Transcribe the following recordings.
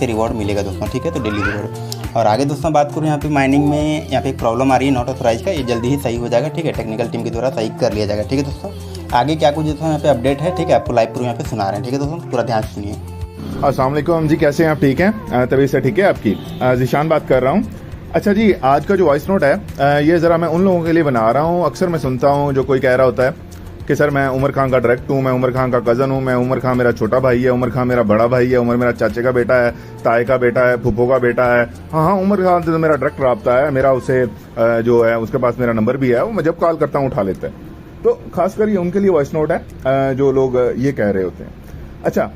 से रिवॉर्ड मिलेगा दोस्तों, ठीक है। तो डेली रिवॉर्ड। और आगे दोस्तों बात करूँ यहाँ पे माइनिंग में, यहाँ पे एक प्रॉब्लम आ रही है नॉट ऑथराइज का, ये जल्दी ही सही हो जाएगा, ठीक है। टेक्निकल टीम के द्वारा सही कर लिया जाएगा, ठीक है दोस्तों। आगे क्या कुछ दोस्तों यहाँ पे अपडेट है, ठीक है, आपको लाइव प्रूफ यहाँ पे सुना रहे हैं, ठीक है दोस्तों, पूरा ध्यान से सुनिए। अस्सलाम वालेकुम जी, कैसे हैं आप? ठीक हैं? तबीयत से ठीक है आपकी? ज़ीशान बात कर रहा हूँ। अच्छा जी, आज का जो वॉइस नोट है ये ज़रा मैं उन लोगों के लिए बना रहा हूँ। अक्सर मैं सुनता हूँ जो कोई कह रहा होता है कि सर मैं उमर खान का डायरेक्ट हूँ, मैं उमर खान का कज़न हूँ, मैं उमर खान मेरा छोटा भाई है, उमर खान मेरा बड़ा भाई है, उमर मेरा चाचे का बेटा है, ताए का बेटा है, फूफो का बेटा है। हाँ, उमर खान से मेरा डायरेक्ट रब्ता है, मेरा उसे जो है उसके पास मेरा नंबर भी है, वो मैं जब कॉल करता हूँ उठा लेते हैं। तो खासकर ये उनके लिए वॉइस नोट है जो लोग ये कह रहे होते हैं। अच्छा,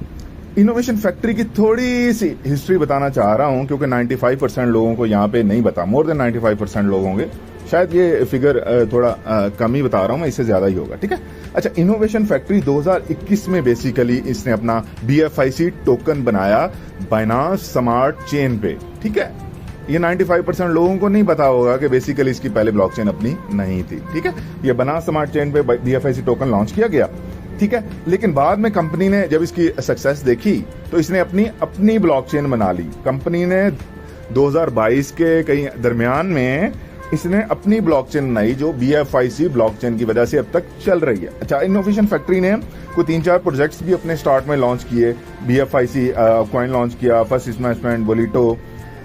इनोवेशन फैक्ट्री की थोड़ी सी हिस्ट्री बताना चाह रहा हूं क्योंकि 95% लोगों को यहाँ पे नहीं बता, मोर देन 95% लोग होंगे, शायद ये फिगर थोड़ा कम ही बता रहा हूं मैं, इससे ज्यादा ही होगा, ठीक है। अच्छा, इनोवेशन फैक्ट्री 2021 में बेसिकली इसने अपना BFIC टोकन बनाया बाइनांस स्मार्ट चेन पे, ठीक है। ये 95% लोगों को नहीं पता होगा कि बेसिकली इसकी पहले ब्लॉकचेन अपनी नहीं थी, ठीक है। ये बाइनांस स्मार्ट चेन पे BFIC टोकन लॉन्च किया गया, ठीक है। लेकिन बाद में कंपनी ने जब इसकी सक्सेस देखी तो इसने अपनी ब्लॉकचेन बना ली। कंपनी ने 2022 के कहीं दरमियान में इसने अपनी ब्लॉकचेन बनाई जो BFIC ब्लॉकचेन की वजह से अब तक चल रही है। अच्छा, इनोवेशन फैक्ट्री ने कोई 3-4 प्रोजेक्ट्स भी अपने स्टार्ट में लॉन्च किए। BFIC कॉइन लॉन्च किया, फर्स्ट इन्वेस्टमेंट, बोलीटो।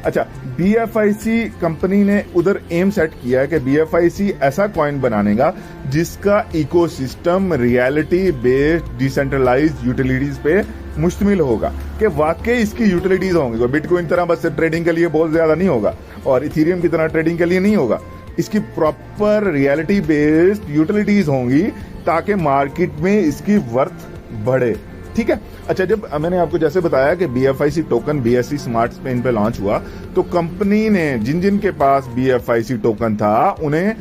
अच्छा, BFIC कंपनी ने उधर एम सेट किया है कि BFIC ऐसा कॉइन बनाने का जिसका ecosystem reality based decentralised utilities पे मुश्तमिल होगा, कि वाकई इसकी यूटिलिटीज होंगी। बिटकॉइन तरह बस ट्रेडिंग के लिए बहुत ज्यादा नहीं होगा और इथेरियम की तरह ट्रेडिंग के लिए नहीं होगा। इसकी प्रॉपर रियलिटी बेस्ड यूटिलिटीज होंगी ताकि मार्केट में इसकी वर्थ बढ़े, ठीक है। अच्छा, जब मैंने आपको जैसे बताया कि BFIC token BSE smart chain पे लॉन्च हुआ तो कंपनी ने जिन के पास BFIC टोकन था उन्हें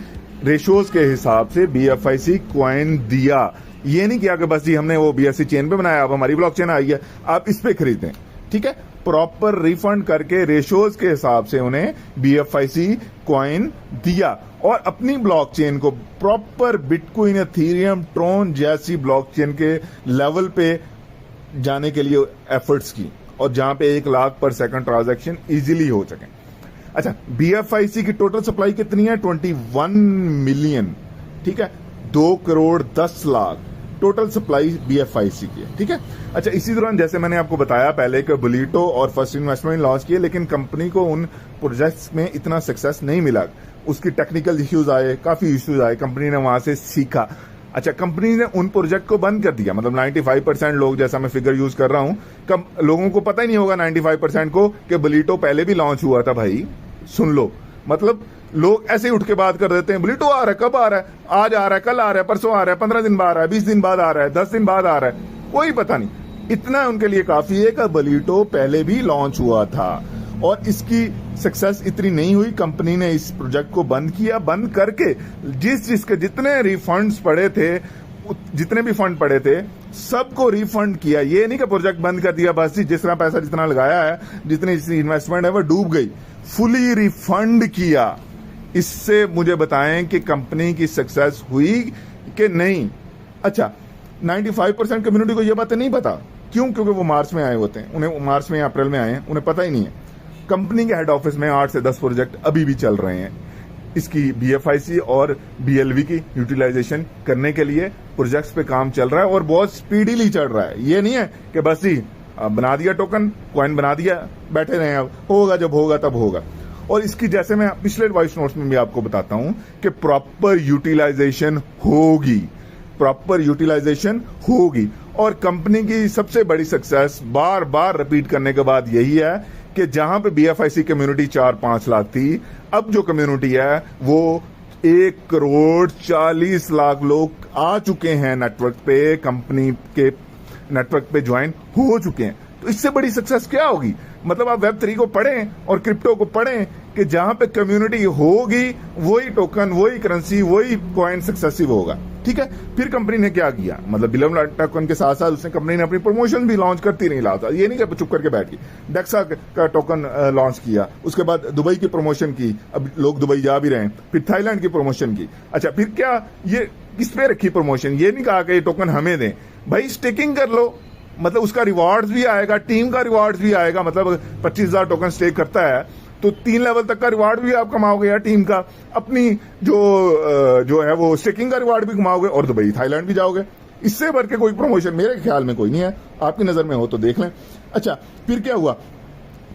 रेशोज के हिसाब से BFIC कॉइन दिया। ये नहीं किया कि बस जी हमने वो BSE चेन पे बनाया, अब हमारी ब्लॉकचेन आई है, आप इस पे खरीदें, ठीक है। प्रॉपर रिफंड करके रेशोज के हिसाब से उन्हें BFIC कॉइन दिया और अपनी ब्लॉकचेन को प्रॉपर बिटकॉइन, इथेरियम, ट्रोन जैसी ब्लॉकचेन के लेवल पे जाने के लिए एफर्ट्स की, और जहां पे 1 लाख पर सेकंड ट्रांजैक्शन इजीली हो सके। अच्छा, BFIC की टोटल सप्लाई कितनी है? 21 मिलियन, ठीक है। 2 crore 10 lakh total supply BFIC की है, ठीक है। अच्छा, इसी दौरान जैसे मैंने आपको बताया पहले कि बोलीटो और फर्स्ट इन्वेस्टमेंट लॉन्च किए, लेकिन कंपनी को उन प्रोजेक्ट्स में इतना सक्सेस नहीं मिला। उसकी टेक्निकल इश्यूज आए, काफी इश्यूज आए, कंपनी ने वहां से सीखा। अच्छा, कंपनी ने उन प्रोजेक्ट को बंद कर दिया। मतलब 95% लोग, जैसा मैं फिगर यूज कर रहा हूं, लोगों को पता ही नहीं होगा 95% को कि बोलीटो पहले भी लॉन्च हुआ था। भाई सुन लो, मतलब लोग ऐसे ही उठ के बात कर देते हैं, बोलीटो आ रहा है, कब आ रहा है, आज आ रहा है, कल आ रहा है, परसों आ रहा है, 15 दिन बाद आ रहा है, 20 दिन बाद आ रहा है, 10 दिन बाद आ रहा है, कोई पता नहीं। इतना उनके लिए काफी है कि बोलीटो पहले भी लॉन्च हुआ था और इसकी सक्सेस इतनी नहीं हुई। कंपनी ने इस प्रोजेक्ट को बंद किया। बंद करके जिसके जितने रिफंड्स पड़े थे, जितने भी फंड पड़े थे, सबको रिफंड किया। ये नहीं कि प्रोजेक्ट बंद कर दिया बस, जिस तरह पैसा जितना लगाया है, जितनी इन्वेस्टमेंट है वो डूब गई, फुली रिफंड किया। इससे मुझे बताएं कि कंपनी की सक्सेस हुई कि नहीं। अच्छा, 95% कम्युनिटी को यह बातें नहीं पता। क्यों? क्योंकि वो मार्च में आए होते हैं, उन्हें मार्च में, अप्रैल में आए हैं, उन्हें पता ही नहीं है। कंपनी के हेड ऑफिस में 8 से 10 प्रोजेक्ट अभी भी चल रहे हैं। इसकी BFIC और BLV की यूटिलाइजेशन करने के लिए प्रोजेक्ट्स पे काम चल रहा है और बहुत स्पीडीली चल रहा है। ये नहीं है कि बस ही बना दिया टोकन, कॉइन बना दिया, बैठे रहे, अब होगा जब होगा तब होगा। और इसकी, जैसे मैं पिछले वॉइस नोट्स में भी आपको बताता हूं कि प्रॉपर यूटिलाइजेशन होगी, प्रॉपर यूटिलाइजेशन होगी। और कंपनी की सबसे बड़ी सक्सेस बार बार रिपीट करने के बाद यही है कि जहां पे BFIC कम्युनिटी 4-5 लाख थी, अब जो कम्युनिटी है वो 1 करोड़ 40 लाख लोग आ चुके हैं नेटवर्क पे, कंपनी के नेटवर्क पे ज्वाइन हो चुके हैं। तो इससे बड़ी सक्सेस क्या होगी? मतलब आप Web3 को पढ़ें और क्रिप्टो को पढ़ें कि जहां पे कम्युनिटी होगी वही टोकन, वही करेंसी, वही कॉइन सक्सेसिव होगा, ठीक है। फिर कंपनी ने क्या किया? मतलब बिलम टोकन के साथ साथ उसने, कंपनी ने अपनी प्रमोशन भी लॉन्च करती नहीं लाता। ये नहीं कि चुप करके बैठ गई। डेक्सा का टोकन लॉन्च किया, उसके बाद दुबई की प्रमोशन की, अब लोग दुबई जा भी रहे हैं, फिर थाईलैंड की प्रमोशन की। अच्छा, फिर क्या ये किस पे रखी प्रमोशन? ये नहीं कहा कि ये टोकन हमें दें, भाई स्टेकिंग कर लो, मतलब उसका रिवॉर्ड्स भी आएगा, टीम का रिवॉर्ड्स भी आएगा। मतलब 25,000 टोकन स्टेक करता है तो 3 लेवल तक का रिवार्ड भी आप कमाओगे यार टीम का, अपनी जो है वो स्टेकिंग का रिवार्ड भी कमाओगे और दुबई थाईलैंड भी जाओगे। इससे बढ़ के कोई प्रमोशन मेरे ख्याल में कोई नहीं है, आपकी नजर में हो तो देख लें। अच्छा, फिर क्या हुआ,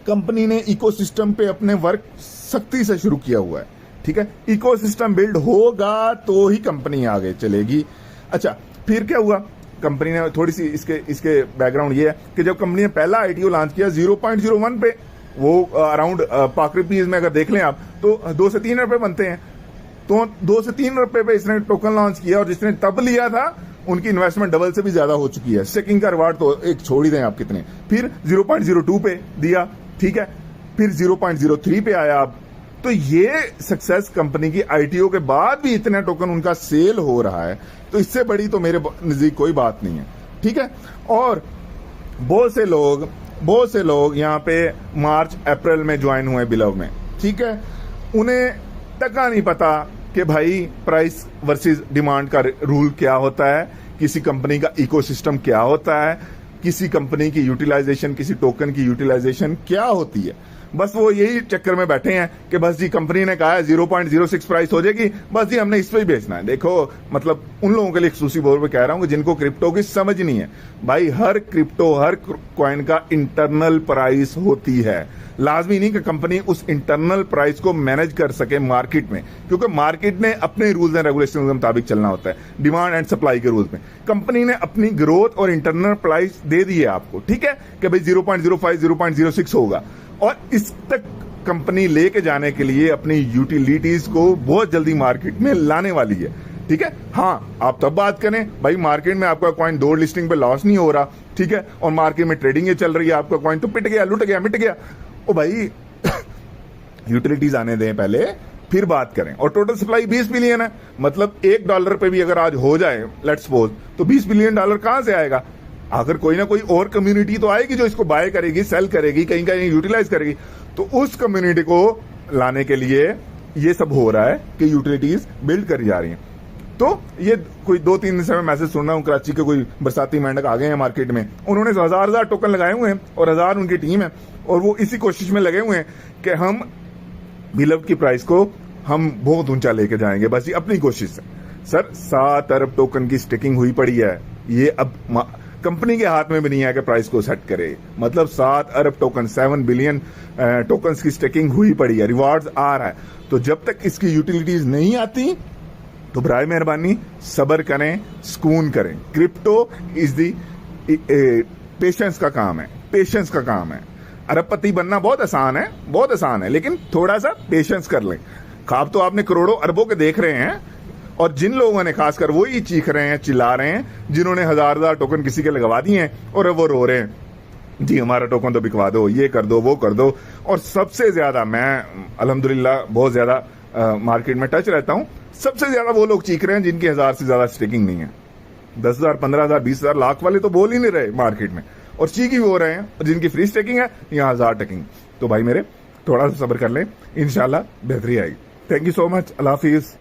कंपनी ने इकोसिस्टम पे अपने वर्क सख्ती से शुरू किया हुआ है, ठीक है। इकोसिस्टम बिल्ड होगा तो ही कंपनी आगे चलेगी। अच्छा, फिर क्या हुआ, कंपनी ने थोड़ी सी इसके बैकग्राउंड ये है कि जब कंपनी ने पहला आईटीओ लॉन्च किया 0.01 पे, वो अराउंड पाक रुपीज में अगर देख लें आप तो 2 से 3 रुपए बनते हैं, तो 2 से 3 रुपए पे इसने टोकन लॉन्च किया और जिसने तब लिया था उनकी इन्वेस्टमेंट डबल से भी ज्यादा हो चुकी है। स्टेकिंग का रिवार्ड तो एक छोड़ ही दें आप कितने। फिर 0.02 पे दिया, ठीक है, फिर 0.03 पे आया आप। तो ये सक्सेस कंपनी की आईटीओ के बाद भी इतने टोकन उनका सेल हो रहा है, तो इससे बड़ी तो मेरे नजदीक कोई बात नहीं है, ठीक है। और बहुत से लोग यहाँ पे मार्च अप्रैल में ज्वाइन हुए बिलव में, ठीक है, उन्हें टका नहीं पता कि भाई प्राइस वर्सेस डिमांड का रूल क्या होता है, किसी कंपनी का इकोसिस्टम क्या होता है, किसी कंपनी की यूटिलाइजेशन, किसी टोकन की यूटिलाइजेशन क्या होती है। बस वो यही चक्कर में बैठे हैं कि बस जी कंपनी ने कहा है 0.06 प्राइस हो जाएगी, बस जी हमने इस पे ही बेचना है। देखो, मतलब उन लोगों के लिए एक्सक्लूसिव तौर पे कह रहा हूं कि जिनको क्रिप्टो की समझ नहीं है, भाई हर क्रिप्टो, हर कॉइन का इंटरनल प्राइस होती है। लाजमी नहीं कि कंपनी उस इंटरनल प्राइस को मैनेज कर सके मार्केट में, क्योंकि मार्केट ने अपने रूल्स एंड रेगुलेशन के मुताबिक चलना होता है, डिमांड एंड सप्लाई के रूल्स में। कंपनी ने अपनी ग्रोथ और इंटरनल प्राइस दे दी है आपको, ठीक है, कि भाई 0.05 0.06 होगा, और इस तक कंपनी लेके जाने के लिए अपनी यूटिलिटीज को बहुत जल्दी मार्केट में लाने वाली है, ठीक है। हाँ, आप तब बात करें भाई मार्केट में आपका कॉइन 2 लिस्टिंग पे लॉस नहीं हो रहा, ठीक है, और मार्केट में ट्रेडिंग ये चल रही है, आपका कॉइन तो पिट गया, लुट गया, मिट गया। ओ भाई यूटिलिटीज आने दें पहले, फिर बात करें। और टोटल सप्लाई 20 बिलियन है, मतलब $1 पे भी अगर आज हो जाए लेट्स सपोज, तो $20 बिलियन कहां से आएगा। अगर कोई ना कोई और कम्युनिटी तो आएगी जो इसको बाय करेगी, सेल करेगी, कहीं कहीं यूटिलाइज करेगी, तो उस कम्युनिटी को लाने के लिए ये सब हो रहा है कि यूटिलिटीज बिल्ड करी जा रही हैं। तो ये कोई 2-3 दिन से मैं मैसेज सुन रहा हूं, कराची के कोई बरसाती मेंढक आ गए हैं मार्केट में, उन्होंने 1000 टोकन लगाए हुए हैं और 1000 उनकी टीम है, और वो इसी कोशिश में लगे हुए हैं कि हम बिलव की प्राइस को हम बहुत ऊंचा लेके जाएंगे, बस ये अपनी कोशिश है। सर 7 अरब टोकन की स्टेकिंग हुई पड़ी है, ये अब कंपनी के हाथ में भी नहीं है कि प्राइस को सेट करे। मतलब 7 अरब टोकन, 7 बिलियन टोकन्स की स्टेकिंग हुई पड़ी है, रिवार्ड्स आ रहा है। तो जब तक इसकी यूटिलिटीज नहीं आती तो बराए मेहरबानी सब्र करें, सुकून करें। क्रिप्टो इज दी पेशेंस का काम है, पेशेंस का काम है। अरबपति बनना बहुत आसान है, बहुत आसान है, लेकिन थोड़ा सा पेशेंस कर लें। ख्वाब तो आपने करोड़ों अरबों के देख रहे हैं, और जिन लोगों ने खासकर वो ही चीख रहे हैं, चिल्ला रहे हैं, जिन्होंने 1000 टोकन किसी के लगवा दिए हैं और वो रो रहे हैं जी हमारा टोकन तो बिकवा दो, ये कर दो, वो कर दो। और सबसे ज्यादा मैं अल्हम्दुलिल्लाह बहुत ज्यादा मार्केट में टच रहता हूं, सबसे ज्यादा वो लोग चीख रहे हैं जिनकी 1000 से ज्यादा स्टेकिंग नहीं है। 10,000, 15,000, 20,000, लाख वाले तो बोल ही नहीं रहे मार्केट में, और चीख ही हो रहे हैं, और जिनकी फ्री स्टेकिंग है यहाँ 1000 टेकिंग। तो भाई मेरे थोड़ा सा सब्र कर लें, इंशाल्लाह बेहतरी आएगी। Thank you so much, Allah Hafiz.